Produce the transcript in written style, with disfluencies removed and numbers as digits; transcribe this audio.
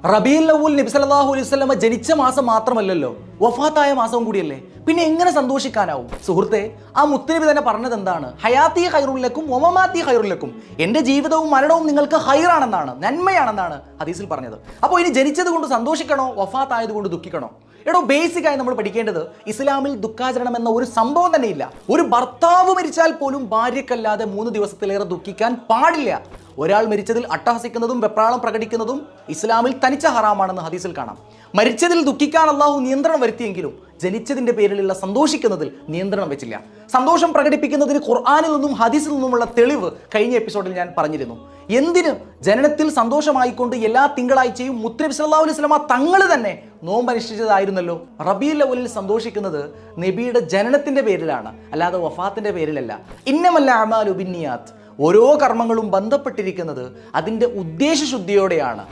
റബീഉൽ അവ്വൽ നബി സല്ലല്ലാഹു അലൈഹി വസല്ലമ ജനിച്ച മാസം മാത്രമല്ലല്ലോ, വഫാത്തായ മാസവും കൂടിയല്ലേ. പിന്നെ എങ്ങനെ സന്തോഷിക്കാനാവും? സുഹൃത്തെ, ആ മുത്തുനബി തന്നെ പറഞ്ഞത് എന്താണ്? ഹയാത്തി ഖൈറുൽ ലക്കും വമമാത്തി ഖൈറുൽ ലക്കും. എൻ്റെ ജീവിതവും മരണവും നിങ്ങൾക്ക് ഖൈറാണെന്നാണ്, നന്മയാണെന്നാണ് ഹദീസിൽ പറഞ്ഞത്. അപ്പോൾ ഇനി ജനിച്ചത് കൊണ്ട് സന്തോഷിക്കണോ, വഫാത്തായത് കൊണ്ട് ദുഃഖിക്കണോ? എടോ, ബേസിക്കായി നമ്മൾ പഠിക്കേണ്ടത് ഇസ്ലാമിൽ ദുഃഖാചരണം എന്ന ഒരു സംഭവം തന്നെയില്ല. ഒരു ഭർത്താവ് മരിച്ചാൽ പോലും ഭാര്യക്കല്ലാതെ 3 ദിവസത്തിലേറെ ദുഃഖിക്കാൻ പാടില്ല. ഒരാൾ മരിച്ചതിൽ അട്ടഹസിക്കുന്നതും വെപ്രാളം പ്രകടിക്കുന്നതും ഇസ്ലാമിൽ തനിച്ച ഹറാമാണെന്ന് ഹദീസിൽ കാണാം. മരിച്ചതിൽ ദുഃഖിക്കാൻ അള്ളാഹു നിയന്ത്രണം വരുത്തിയെങ്കിലും ജനിച്ചതിൻ്റെ പേരിലുള്ള സന്തോഷിക്കുന്നതിൽ നിയന്ത്രണം വെച്ചില്ല. സന്തോഷം പ്രകടിപ്പിക്കുന്നതിന് ഖുർആനിൽ നിന്നും ഹദീസിൽ നിന്നുമുള്ള തെളിവ് കഴിഞ്ഞ എപ്പിസോഡിൽ ഞാൻ പറഞ്ഞിരുന്നു. എന്തിന് ജനനത്തിൽ സന്തോഷമായിക്കൊണ്ട് എല്ലാ തിങ്കളാഴ്ചയും മുത്തുനബി സല്ലല്ലാഹു അലൈഹി വസല്ലമ തങ്ങൾ തന്നെ നോമ്പനുഷ്ഠിച്ചതായിരുന്നല്ലോ. റബീഉൽ അവ്വലിൽ സന്തോഷിക്കുന്നത് നബിയുടെ ജനനത്തിന്റെ പേരിലാണ്, അല്ലാതെ വഫാത്തിന്റെ പേരിലല്ല. ഇന്നമൽ അഅ്മാലു ബിന്നിയാത്ത്. ഓരോ കർമ്മങ്ങളും ബന്ധപ്പെട്ടിരിക്കുന്നത് അതിൻ്റെ ഉദ്ദേശശുദ്ധിയോടെയാണ്.